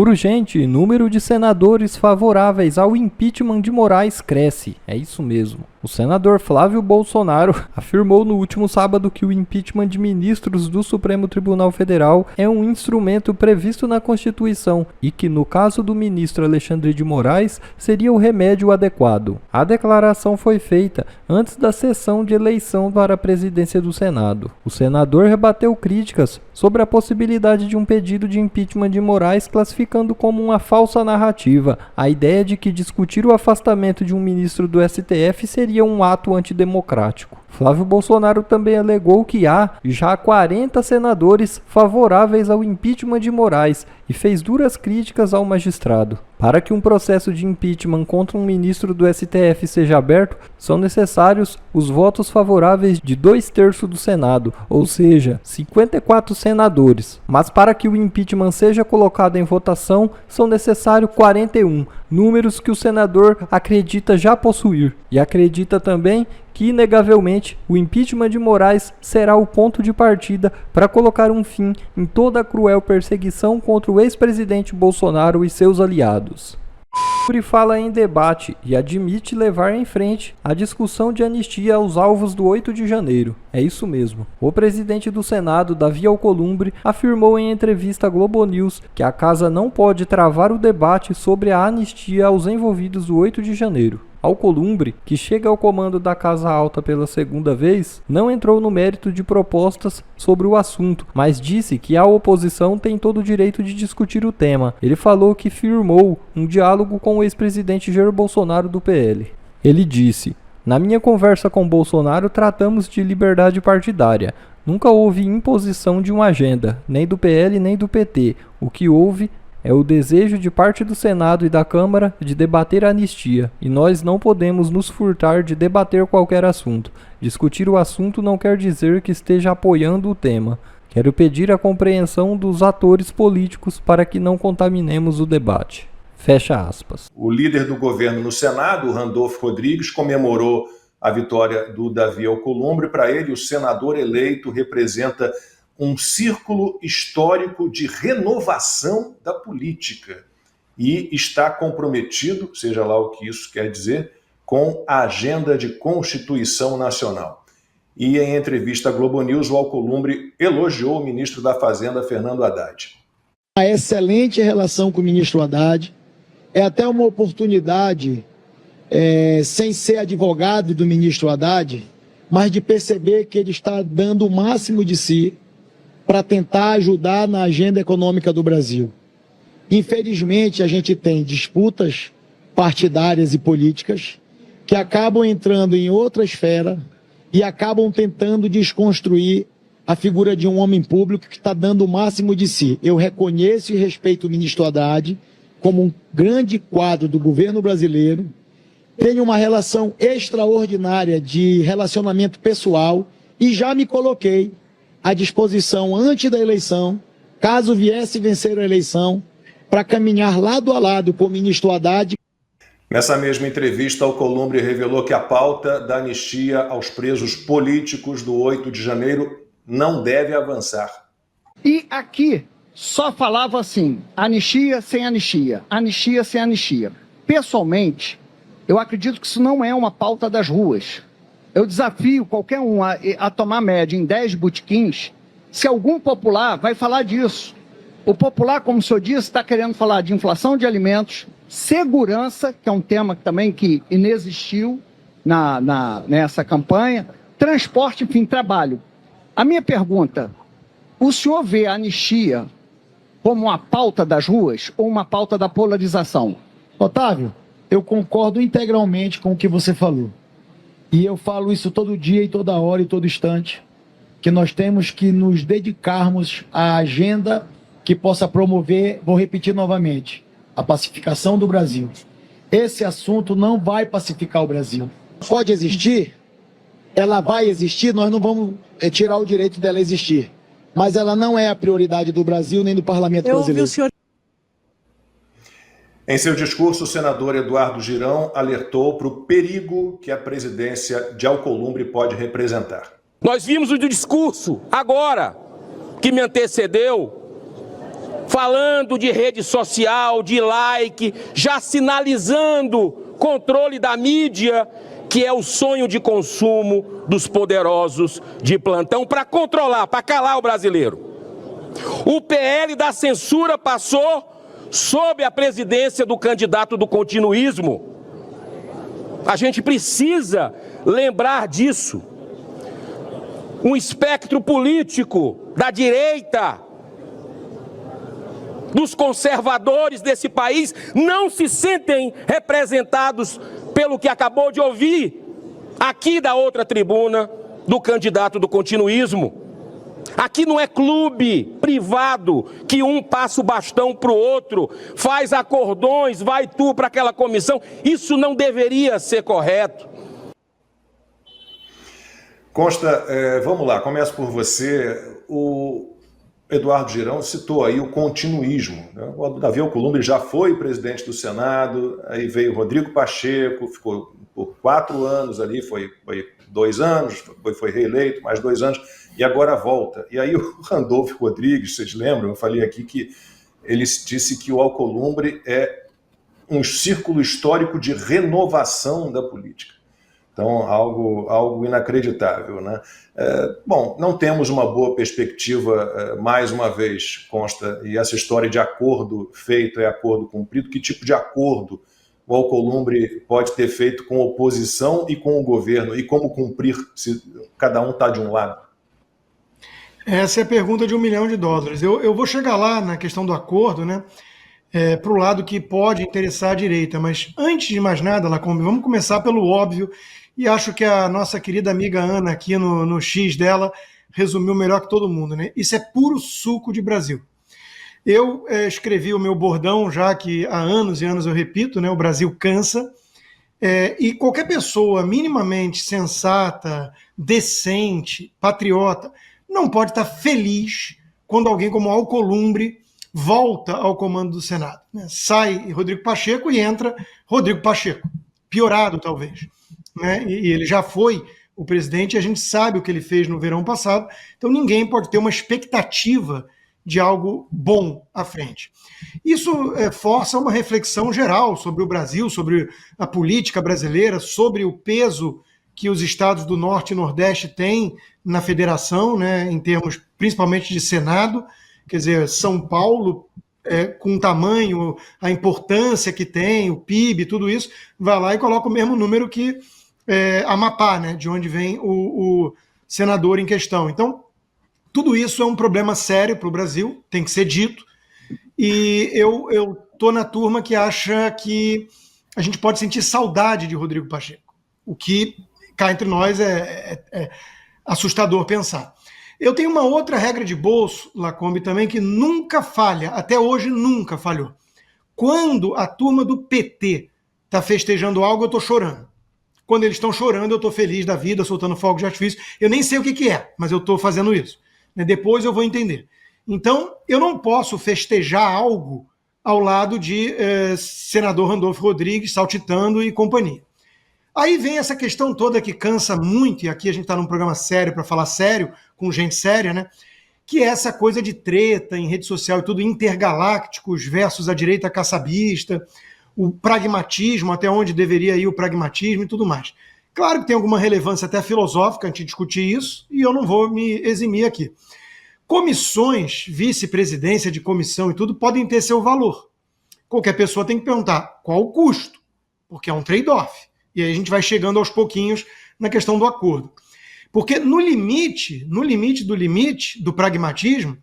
Urgente, número de senadores favoráveis ao impeachment de Moraes cresce. É isso mesmo. O senador Flávio Bolsonaro afirmou no último sábado que o impeachment de ministros do Supremo Tribunal Federal é um instrumento previsto na Constituição e que, no caso do ministro Alexandre de Moraes, seria o remédio adequado. A declaração foi feita antes da sessão de eleição para a presidência do Senado. O senador rebateu críticas sobre a possibilidade de um pedido de impeachment de Moraes, classificando como uma falsa narrativa a ideia de que discutir o afastamento de um ministro do STF seria um ato antidemocrático. Flávio Bolsonaro também alegou que há já 40 senadores favoráveis ao impeachment de Moraes e fez duras críticas ao magistrado. Para que um processo de impeachment contra um ministro do STF seja aberto, são necessários os votos favoráveis de 2/3 do Senado, ou seja, 54 senadores. Mas para que o impeachment seja colocado em votação, são necessários 41, números que o senador acredita já possuir. E acredita também que, inegavelmente, o impeachment de Moraes será o ponto de partida para colocar um fim em toda a cruel perseguição contra o ex-presidente Bolsonaro e seus aliados. Ele fala em debate e admite levar em frente a discussão de anistia aos alvos do 8 de janeiro. É isso mesmo. O presidente do Senado, Davi Alcolumbre, afirmou em entrevista à Globo News que a casa não pode travar o debate sobre a anistia aos envolvidos do 8 de janeiro. Alcolumbre, que chega ao comando da Casa Alta pela segunda vez, não entrou no mérito de propostas sobre o assunto, mas disse que a oposição tem todo o direito de discutir o tema. Ele falou que firmou um diálogo com o ex-presidente Jair Bolsonaro do PL. Ele disse: "Na minha conversa com Bolsonaro tratamos de liberdade partidária. Nunca houve imposição de uma agenda, nem do PL nem do PT. O que houve é o desejo de parte do Senado e da Câmara de debater a anistia, e nós não podemos nos furtar de debater qualquer assunto. Discutir o assunto não quer dizer que esteja apoiando o tema. Quero pedir a compreensão dos atores políticos para que não contaminemos o debate." Fecha aspas. O líder do governo no Senado, Randolfo Rodrigues, comemorou a vitória do Davi Alcolumbre. Para ele, o senador eleito representa um círculo histórico de renovação da política e está comprometido, seja lá o que isso quer dizer, com a agenda de Constituição Nacional. E em entrevista à Globo News, o Alcolumbre elogiou o ministro da Fazenda, Fernando Haddad. A excelente relação com o ministro Haddad é até uma oportunidade, sem ser advogado do ministro Haddad, mas de perceber que ele está dando o máximo de si para tentar ajudar na agenda econômica do Brasil. Infelizmente, a gente tem disputas partidárias e políticas que acabam entrando em outra esfera e acabam tentando desconstruir a figura de um homem público que está dando o máximo de si. Eu reconheço e respeito o ministro Haddad como um grande quadro do governo brasileiro, tenho uma relação extraordinária de relacionamento pessoal e já me coloquei à disposição antes da eleição, caso viesse vencer a eleição, para caminhar lado a lado com o ministro Haddad. Nessa mesma entrevista, Alcolumbre revelou que a pauta da anistia aos presos políticos do 8 de janeiro não deve avançar. E aqui só falava assim, anistia sem anistia, anistia sem anistia. Pessoalmente, eu acredito que isso não é uma pauta das ruas. Eu desafio qualquer um a tomar média em 10 botequins, se algum popular vai falar disso. O popular, como o senhor disse, está querendo falar de inflação de alimentos, segurança, que é um tema também que inexistiu nessa campanha, transporte, enfim, trabalho. A minha pergunta, o senhor vê a anistia como uma pauta das ruas ou uma pauta da polarização? Otávio, eu concordo integralmente com o que você falou. E eu falo isso todo dia e toda hora e todo instante, que nós temos que nos dedicarmos à agenda que possa promover, vou repetir novamente, a pacificação do Brasil. Esse assunto não vai pacificar o Brasil. Pode existir, ela vai existir, nós não vamos tirar o direito dela existir. Mas ela não é a prioridade do Brasil nem do parlamento brasileiro. Em seu discurso, o senador Eduardo Girão alertou para o perigo que a presidência de Alcolumbre pode representar. Nós vimos o discurso agora que me antecedeu falando de rede social, de like, já sinalizando controle da mídia, que é o sonho de consumo dos poderosos de plantão para controlar, para calar o brasileiro. O PL da censura passou sob a presidência do candidato do continuismo. A gente precisa lembrar disso. Um espectro político da direita, dos conservadores desse país, não se sentem representados pelo que acabou de ouvir aqui da outra tribuna do candidato do continuismo. Aqui não é clube privado que um passa o bastão para o outro, faz acordões, vai tu para aquela comissão. Isso não deveria ser correto. Costa, vamos lá, começo por você. O Eduardo Girão citou aí o continuismo, né? O Davi Alcolumbre já foi presidente do Senado, aí veio Rodrigo Pacheco, ficou por 4 anos ali, foi 2 anos, foi reeleito, mais 2 anos, e agora volta. E aí o Randolfo Rodrigues, vocês lembram, eu falei aqui que ele disse que o Alcolumbre é um círculo histórico de renovação da política. Então, algo inacreditável, né? Bom, não temos uma boa perspectiva, mais uma vez, Consta, e essa história de acordo feito é acordo cumprido. Que tipo de acordo o Alcolumbre pode ter feito com a oposição e com o governo? E como cumprir se cada um está de um lado? Essa é a pergunta de $1 milhão. Eu vou chegar lá na questão do acordo, né? Para o lado que pode interessar a direita. Mas antes de mais nada, Lacombe, vamos começar pelo óbvio. E acho que a nossa querida amiga Ana, aqui no X dela, resumiu melhor que todo mundo, né? Isso é puro suco de Brasil. Eu escrevi o meu bordão, já que há anos e anos eu repito, né? O Brasil cansa. E qualquer pessoa minimamente sensata, decente, patriota, não pode estar feliz quando alguém como Alcolumbre volta ao comando do Senado, né? Sai Rodrigo Pacheco e entra Rodrigo Pacheco, piorado talvez, né? E ele já foi o presidente e a gente sabe o que ele fez no verão passado, então ninguém pode ter uma expectativa de algo bom à frente. Isso força uma reflexão geral sobre o Brasil, sobre a política brasileira, sobre o peso que os estados do Norte e Nordeste têm na federação, né, em termos principalmente de Senado. Quer dizer, São Paulo, com o tamanho, a importância que tem, o PIB, tudo isso, vai lá e coloca o mesmo número que Amapá, né, de onde vem o senador em questão. Então, tudo isso é um problema sério para o Brasil, tem que ser dito, e eu estou na turma que acha que a gente pode sentir saudade de Rodrigo Pacheco, o que, cá entre nós, é assustador pensar. Eu tenho uma outra regra de bolso, Lacombe, também, que nunca falha, até hoje nunca falhou. Quando a turma do PT está festejando algo, eu estou chorando. Quando eles estão chorando, eu estou feliz da vida, soltando fogos de artifício. Eu nem sei o que é, mas eu estou fazendo isso. Depois eu vou entender. Então, eu não posso festejar algo ao lado de senador Randolfo Rodrigues, saltitando e companhia. Aí vem essa questão toda que cansa muito, e aqui a gente está num programa sério para falar sério, com gente séria, né? Que é essa coisa de treta em rede social e tudo, intergalácticos versus a direita caçabista, o pragmatismo, até onde deveria ir o pragmatismo e tudo mais. Claro que tem alguma relevância até filosófica a gente discutir isso, e eu não vou me eximir aqui. Comissões, vice-presidência de comissão e tudo, podem ter seu valor. Qualquer pessoa tem que perguntar qual o custo, porque é um trade-off. E aí a gente vai chegando aos pouquinhos na questão do acordo. Porque no limite do pragmatismo,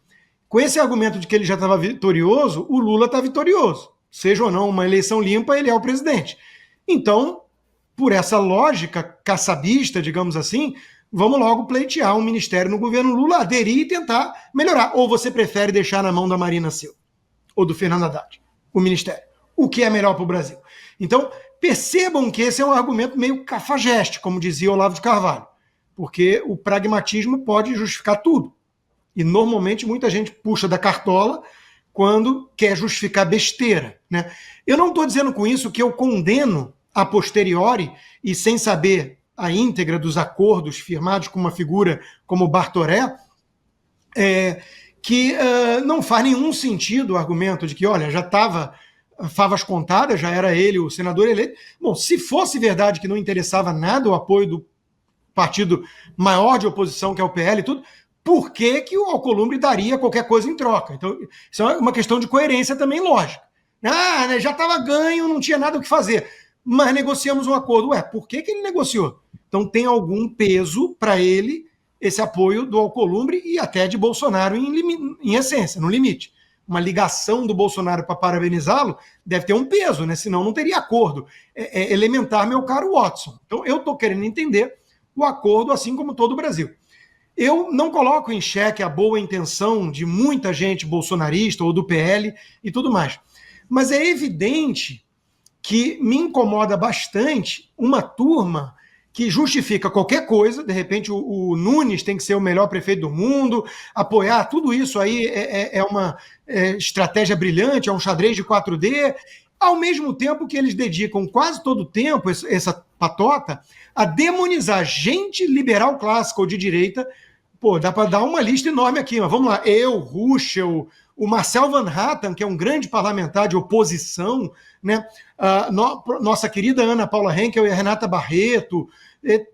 com esse argumento de que ele já estava vitorioso, o Lula está vitorioso. Seja ou não uma eleição limpa, ele é o presidente. Então, por essa lógica caçabista, digamos assim, vamos logo pleitear um ministério no governo Lula, aderir e tentar melhorar. Ou você prefere deixar na mão da Marina Silva ou do Fernando Haddad o ministério? O que é melhor para o Brasil? Então, percebam que esse é um argumento meio cafajeste, como dizia Olavo de Carvalho, porque o pragmatismo pode justificar tudo. E normalmente muita gente puxa da cartola quando quer justificar besteira, né? Eu não estou dizendo com isso que eu condeno a posteriori e sem saber a íntegra dos acordos firmados com uma figura como Bartoré, que não faz nenhum sentido o argumento de que, olha, já estava favas contadas, já era ele o senador eleito. Bom, se fosse verdade que não interessava nada o apoio do partido maior de oposição, que é o PL e tudo, por que que o Alcolumbre daria qualquer coisa em troca? Então, isso é uma questão de coerência também lógica. Ah, já estava ganho, não tinha nada o que fazer, mas negociamos um acordo. Ué, por que que ele negociou? Então tem algum peso para ele esse apoio do Alcolumbre e até de Bolsonaro em essência, no limite. Uma ligação do Bolsonaro para parabenizá-lo deve ter um peso, né? Senão não teria acordo. É elementar, meu caro Watson. Então eu estou querendo entender o acordo, assim como todo o Brasil. Eu não coloco em xeque a boa intenção de muita gente bolsonarista ou do PL e tudo mais. Mas é evidente que me incomoda bastante uma turma que justifica qualquer coisa, de repente o Nunes tem que ser o melhor prefeito do mundo, apoiar tudo isso aí é uma estratégia brilhante, é um xadrez de 4D, ao mesmo tempo que eles dedicam quase todo o tempo, essa patota, a demonizar gente liberal clássica ou de direita. Pô, dá para dar uma lista enorme aqui, mas vamos lá, Ruschel, o Marcel Van Hatten, que é um grande parlamentar de oposição, né? Nossa querida Ana Paula Henkel e a Renata Barreto,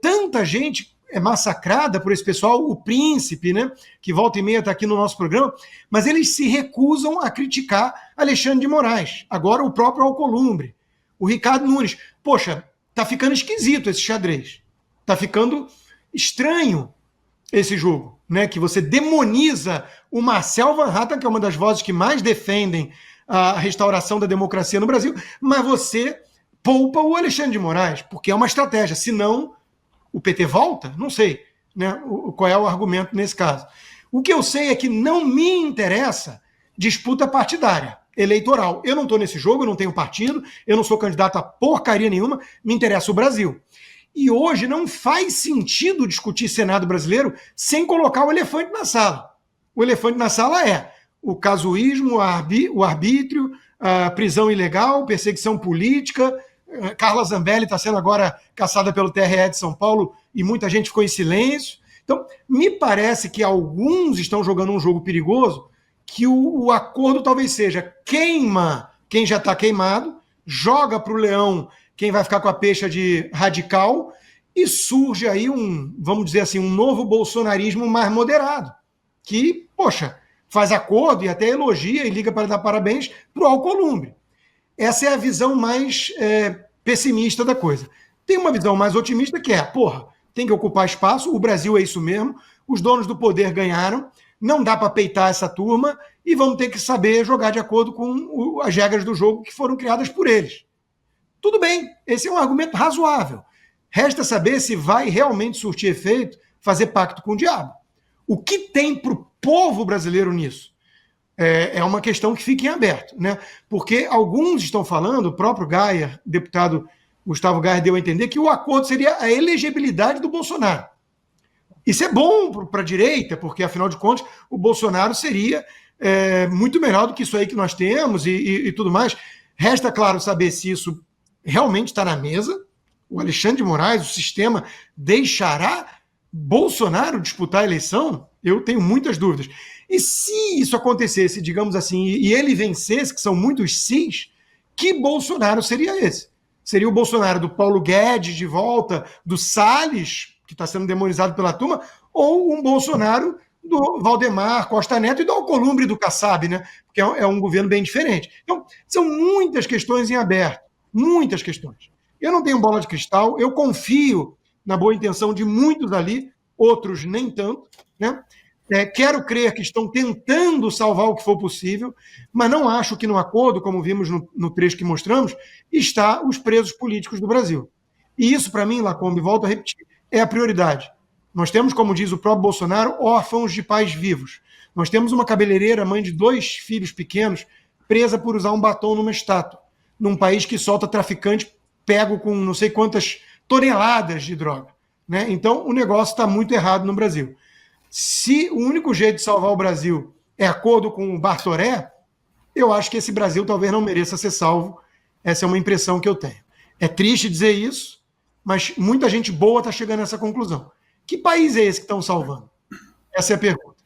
tanta gente é massacrada por esse pessoal, o Príncipe, né? Que volta e meia está aqui no nosso programa, mas eles se recusam a criticar Alexandre de Moraes, agora o próprio Alcolumbre, o Ricardo Nunes. Poxa, tá ficando esquisito esse xadrez, tá ficando estranho esse jogo, né? Que você demoniza o Marcel Van Hatten, que é uma das vozes que mais defendem a restauração da democracia no Brasil, mas você poupa o Alexandre de Moraes, porque é uma estratégia. Senão, o PT volta? Não sei, né? Qual é o argumento nesse caso. O que eu sei é que não me interessa disputa partidária, eleitoral. Eu não estou nesse jogo, eu não tenho partido, eu não sou candidato a porcaria nenhuma, me interessa o Brasil. E hoje não faz sentido discutir Senado brasileiro sem colocar o elefante na sala. O elefante na sala é o casuísmo, o arbítrio, a prisão ilegal, perseguição política. Carla Zambelli está sendo agora caçada pelo TRE de São Paulo e muita gente ficou em silêncio. Então, me parece que alguns estão jogando um jogo perigoso, que o acordo talvez seja queima quem já está queimado, joga para o leão quem vai ficar com a peixe de radical, e surge aí vamos dizer assim, um novo bolsonarismo mais moderado, que, poxa, faz acordo e até elogia e liga para dar parabéns para o Alcolumbre. Essa é a visão mais pessimista da coisa. Tem uma visão mais otimista que tem que ocupar espaço, o Brasil é isso mesmo, os donos do poder ganharam, não dá para peitar essa turma e vamos ter que saber jogar de acordo com as regras do jogo que foram criadas por eles. Tudo bem, esse é um argumento razoável. Resta saber se vai realmente surtir efeito fazer pacto com o diabo. O que tem para o povo brasileiro nisso? É uma questão que fica em aberto, né? Porque alguns estão falando, o próprio Gaia, deputado Gustavo Gaia, deu a entender que o acordo seria a elegibilidade do Bolsonaro. Isso é bom para a direita, porque, afinal de contas, o Bolsonaro seria muito melhor do que isso aí que nós temos e tudo mais. Resta, claro, saber se isso realmente está na mesa. O Alexandre de Moraes, o sistema, deixará Bolsonaro disputar a eleição? Eu tenho muitas dúvidas. E se isso acontecesse, digamos assim, e ele vencesse, que são muitos sis, que Bolsonaro seria esse? Seria o Bolsonaro do Paulo Guedes de volta, do Salles, que está sendo demonizado pela turma, ou um Bolsonaro do Valdemar Costa Neto e do Alcolumbre do Kassab, né? Porque é um governo bem diferente. Então, são muitas questões em aberto, muitas questões. Eu não tenho bola de cristal, eu confio na boa intenção de muitos ali, outros nem tanto, né? Quero crer que estão tentando salvar o que for possível, mas não acho que no acordo, como vimos no trecho que mostramos, está os presos políticos do Brasil. E isso, para mim, Lacombe, volto a repetir, é a prioridade. Nós temos, como diz o próprio Bolsonaro, órfãos de pais vivos. Nós temos uma cabeleireira, mãe de 2 filhos pequenos, presa por usar um batom numa estátua, num país que solta traficante pego com não sei quantas toneladas de droga, né? Então, o negócio está muito errado no Brasil. Se o único jeito de salvar o Brasil é acordo com o Bartoré, eu acho que esse Brasil talvez não mereça ser salvo. Essa é uma impressão que eu tenho. É triste dizer isso, mas muita gente boa está chegando a essa conclusão. Que país é esse que estão salvando? Essa é a pergunta.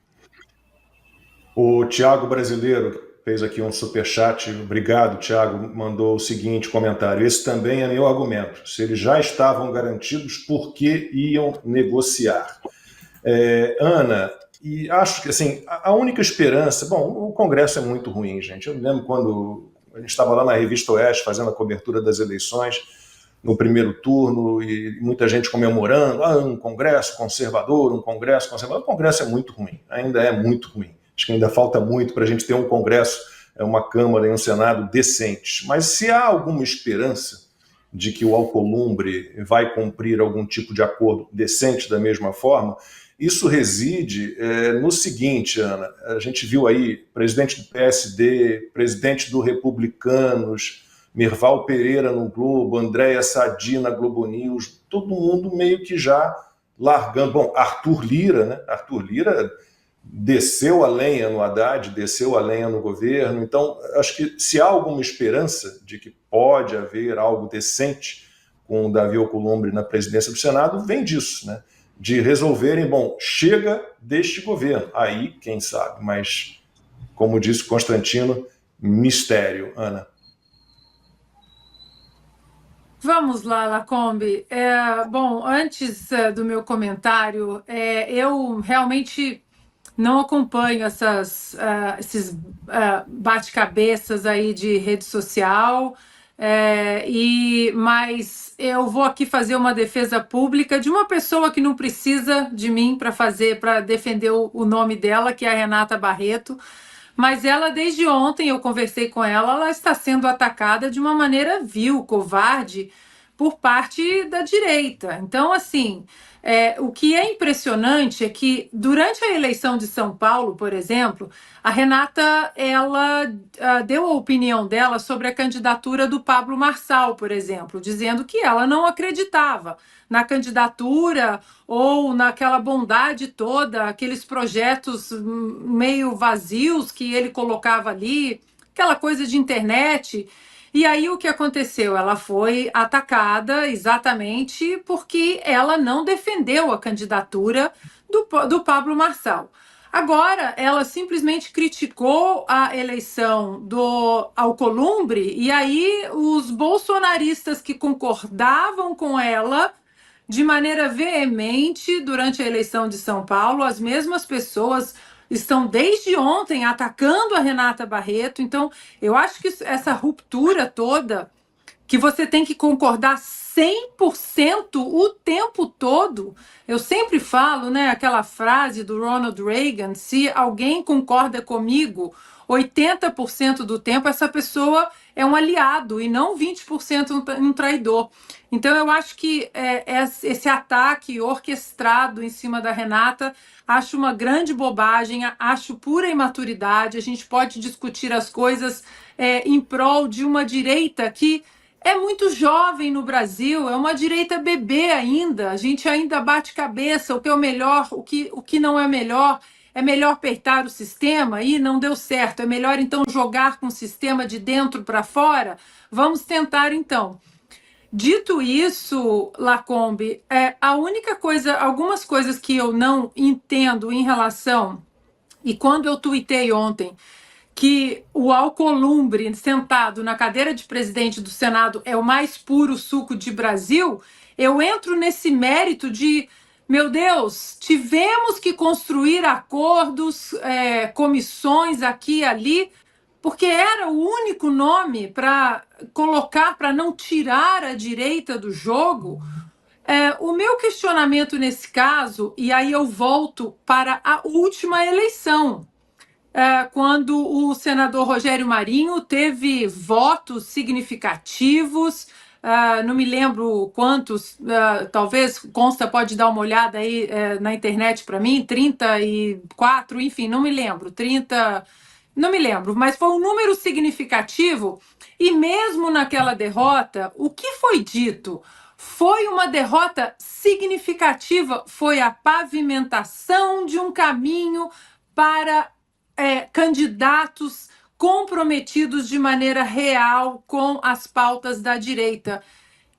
O Tiago Brasileiro fez aqui um superchat. Obrigado, Tiago. Mandou o seguinte comentário: esse também é meu argumento. Se eles já estavam garantidos, por que iam negociar? Ana, e acho que assim, a única esperança... Bom, o Congresso é muito ruim, gente. Eu me lembro quando a gente estava lá na Revista Oeste fazendo a cobertura das eleições no primeiro turno e muita gente comemorando, um Congresso conservador, um Congresso conservador. O Congresso é muito ruim, ainda é muito ruim. Acho que ainda falta muito para a gente ter um Congresso, uma Câmara e um Senado decentes. Mas se há alguma esperança de que o Alcolumbre vai cumprir algum tipo de acordo decente da mesma forma, isso reside no seguinte, Ana, a gente viu aí presidente do PSD, presidente do Republicanos, Merval Pereira no Globo, Andréa Sadi na Globo News, todo mundo meio que já largando. Bom, Arthur Lira, né? Arthur Lira desceu a lenha no Haddad, desceu a lenha no governo. Então, acho que se há alguma esperança de que pode haver algo decente com o Davi Alcolumbre na presidência do Senado, vem disso, né? De resolverem, bom, chega deste governo. Aí, quem sabe, mas, como disse Constantino, mistério, Ana. Vamos lá, Lacombe. Bom, antes do meu comentário, eu realmente não acompanho esses bate-cabeças aí de rede social, mas eu vou aqui fazer uma defesa pública de uma pessoa que não precisa de mim para defender o nome dela, que é a Renata Barreto. Mas ela, desde ontem, eu conversei com ela, ela está sendo atacada de uma maneira vil, covarde, por parte da direita. Então, assim, o que é impressionante é que, durante a eleição de São Paulo, por exemplo, a Renata, ela deu a opinião dela sobre a candidatura do Pablo Marçal, por exemplo, dizendo que ela não acreditava na candidatura ou naquela bondade toda, aqueles projetos meio vazios que ele colocava ali, aquela coisa de internet. E aí o que aconteceu? Ela foi atacada exatamente porque ela não defendeu a candidatura do Pablo Marçal. Agora, ela simplesmente criticou a eleição do Alcolumbre, e aí os bolsonaristas que concordavam com ela de maneira veemente durante a eleição de São Paulo, as mesmas pessoas estão desde ontem atacando a Renata Barreto. Então, eu acho que essa ruptura toda, que você tem que concordar 100% o tempo todo. Eu sempre falo, né, aquela frase do Ronald Reagan: se alguém concorda comigo 80% do tempo, essa pessoa é um aliado e não 20% um traidor. Então, eu acho que esse ataque orquestrado em cima da Renata, acho uma grande bobagem, acho pura imaturidade. A gente pode discutir as coisas em prol de uma direita que é muito jovem no Brasil, é uma direita bebê ainda. A gente ainda bate cabeça, o que é o melhor, o que não é melhor. É melhor peitar o sistema? E não deu certo. É melhor, então, jogar com o sistema de dentro para fora? Vamos tentar, então. Dito isso, Lacombe, a única coisa, algumas coisas que eu não entendo em relação, e quando eu tuitei ontem que o Alcolumbre sentado na cadeira de presidente do Senado é o mais puro suco de Brasil, eu entro nesse mérito de, meu Deus, tivemos que construir acordos, comissões aqui e ali, porque era o único nome para colocar, para não tirar a direita do jogo. O meu questionamento nesse caso, e aí eu volto para a última eleição, quando o senador Rogério Marinho teve votos significativos, não me lembro quantos, talvez Consta pode dar uma olhada aí na internet para mim, 34, enfim, não me lembro, 30, não me lembro, mas foi um número significativo, e mesmo naquela derrota, o que foi dito? Foi uma derrota significativa, foi a pavimentação de um caminho para candidatos comprometidos de maneira real com as pautas da direita.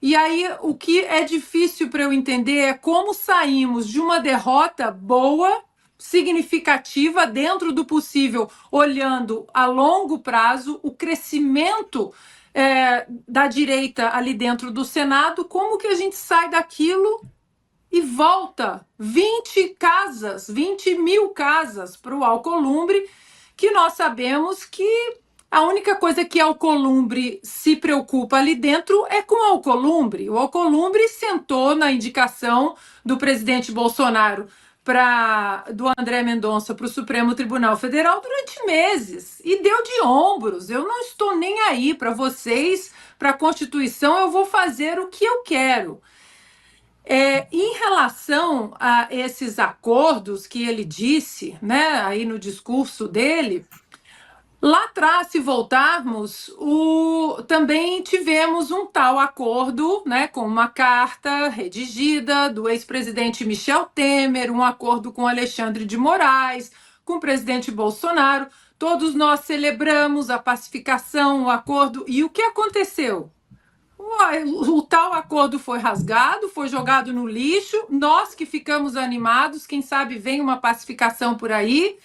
E aí, o que é difícil para eu entender é como saímos de uma derrota boa, significativa dentro do possível, olhando a longo prazo o crescimento da direita ali dentro do Senado, como que a gente sai daquilo e volta 20 mil casas para o Alcolumbre, que nós sabemos que a única coisa que Alcolumbre se preocupa ali dentro é com o Alcolumbre. O Alcolumbre sentou na indicação do presidente Bolsonaro do André Mendonça para o Supremo Tribunal Federal durante meses e deu de ombros. Eu não estou nem aí para vocês, para a Constituição, eu vou fazer o que eu quero. Em relação a esses acordos que ele disse, né, aí no discurso dele, lá atrás, se voltarmos, também tivemos um tal acordo, né, com uma carta redigida do ex-presidente Michel Temer, um acordo com Alexandre de Moraes, com o presidente Bolsonaro. Todos nós celebramos a pacificação, o acordo. E o que aconteceu? O tal acordo foi rasgado, foi jogado no lixo. Nós que ficamos animados, quem sabe vem uma pacificação por aí.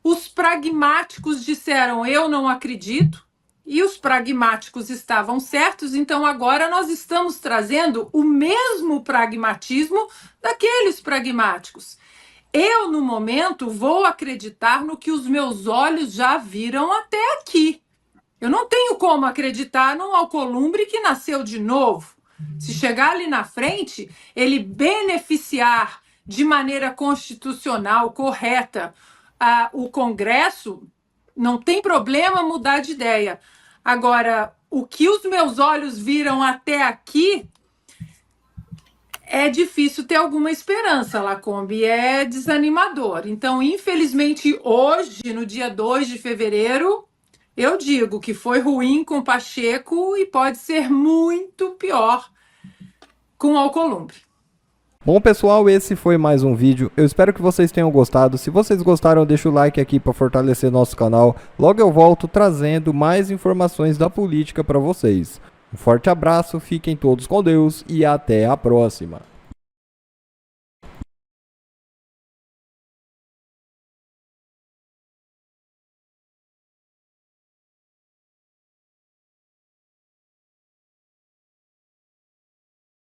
Os pragmáticos disseram, eu não acredito, e os pragmáticos estavam certos, então agora nós estamos trazendo o mesmo pragmatismo daqueles pragmáticos. Eu, no momento, vou acreditar no que os meus olhos já viram até aqui. Eu não tenho como acreditar num Alcolumbre que nasceu de novo. Se chegar ali na frente, ele beneficiar de maneira constitucional, correta, o Congresso, não tem problema mudar de ideia. Agora, o que os meus olhos viram até aqui, é difícil ter alguma esperança, Lacombe, é desanimador. Então, infelizmente, hoje, no dia 2 de fevereiro, eu digo que foi ruim com Pacheco e pode ser muito pior com Alcolumbre. Bom, pessoal, esse foi mais um vídeo. Eu espero que vocês tenham gostado. Se vocês gostaram, deixa o like aqui para fortalecer nosso canal. Logo eu volto trazendo mais informações da política para vocês. Um forte abraço, fiquem todos com Deus e até a próxima.